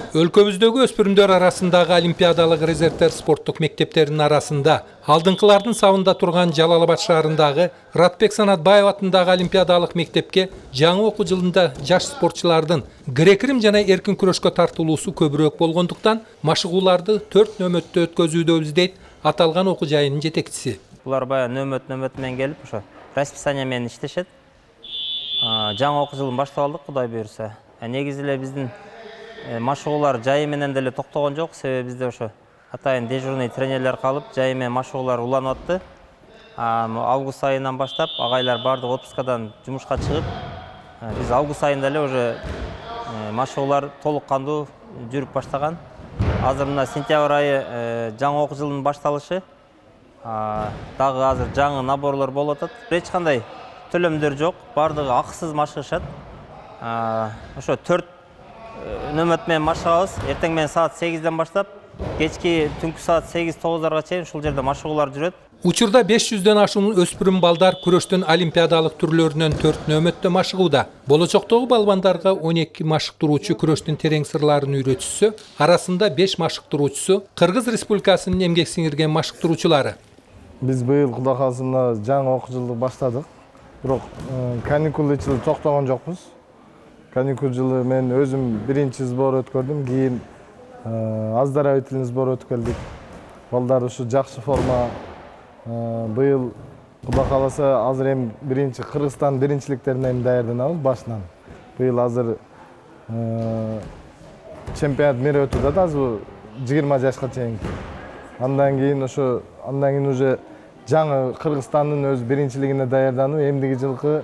Өлкөбүздөгү өспүрүмдөр арасындагы олимпиадалык резервдер спорттук мектептеринин арасында алдыңкылардын сабында турган Жалал Абад шаарындагы Ратбек Санатбаев атындагы олимпиадалык мектепке жаңы окуу жылында жаш спортчулардын грек-рим жана эркин күрөшкө тартылуусу көбүрөөк болгондуктан машыгууларды 4 нөмөттө өткөзүүдөбүз дейт аталган окуу жайынын жетекчиси. Булар баягы нөмөт менен келип, ошо расписание менен иштешет. Жаңы окуу жылын баштап алдык, Кудай буйрса. Негизи эле биздин машыгуулар жайы менен деле токтогон жок, себеби бизде ошо атайын дежурный тренерлер калып, жайы менен машыгуулар уланып атты. Август айынан баштап агайлар бардык отпускадан жумушка чыгып, биз август айында эле уже машыгуулар толук кандуу жүрүп баштаган. Азыр мына сентябрь айы жаңы окуу жылынын башталышы. Дагы азыр жаңы наборлор болуп атат. Эч кандай төлөмдөр жок, бардыгы акысыз машыгышат. Ошо 4 нөмөт менен машыгабыз. Эртең менен саат 8ден баштап, кечки түнкү саат 8-9дарга чейин ушул жерде машыгуулар жүрөт. Учурда 500дөн ашуун өспүрүм балдар күрөштүн олимпиадалык түрлөрүнөн 4 нөмөттө машыгууда. Болочоктогу балбандарга 12 машыктыруучу күрөштүн терең сырларын үйрөтүшсө, арасында 5 машыктыруучусу Кыргыз Республикасынын эмгек сиңирген машыктыруучулары. Биз быйыл Кудай кааласа жаңы окуу жылды баштадык. Бирок каникул жылы токтогон жокпуз. Каникул жылы мен өзүм биринчи сбор өткөрдүм, кийин оздоровительный сбор өткөрдүк. Балдар ушу жакшы форма. Быйыл Кудай кааласа азыр эми биринчи Кыргызстан биринчиликтерине даярданабыз башынан. Быйыл азыр чемпионат мира өтүп атат, азыр 20 жашка чейин. Андан кийин уже жаңы Кыргызстандын өз биринчилигине даярданып, эмдиги жылкы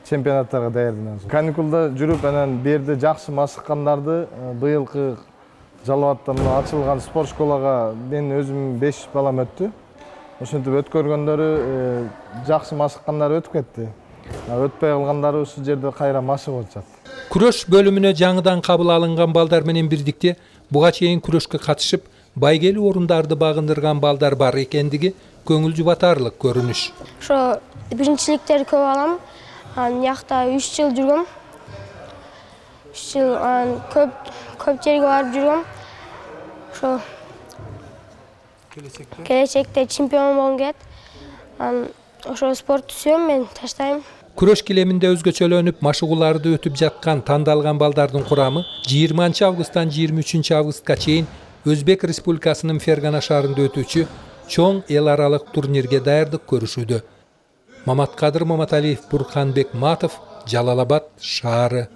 чемпионаттарга даярданабыз. Каникулда жүрүп, анан берде жакшы машыккандарды быйылкы Жалал Абадта ачылган спорт школага мен өзүм 5 балам өттү. Ошентип өткөргөндөрү жакшы машыккандары өтүп кетти. Өтпөй калгандары ушул жерде кайра машыгып атышат. Күрөш бөлүмүнө жаңыдан кабыл алынган балдар менен бирдикте буга чейин күрөшкө катышып, байгелүү орундарды багындырган балдар бар экендиги көңүл жубатарлык көрүнүш. Ошо биринчиликтерди көп алам. Анакта 3 жыл жүргөм. 3 жыл көп жерге барып жүргөм. Ошо келечекте чемпион болгум келет. Ошо спортту сүйөм, мен таштайм. Күрөш килеминде өзгөчөлөнүп, машыгууларды өтүп жаткан тандалган балдардын курамы 20 августтан 23 августка чейин Өзбек Республикасынын Фергана шаарында өтүүчү чоң эл аралык турнирге даярдык көрүшүүдө. Маматкадыр Маматалиев, Бурканбек Матов, Жалал Абад шаары.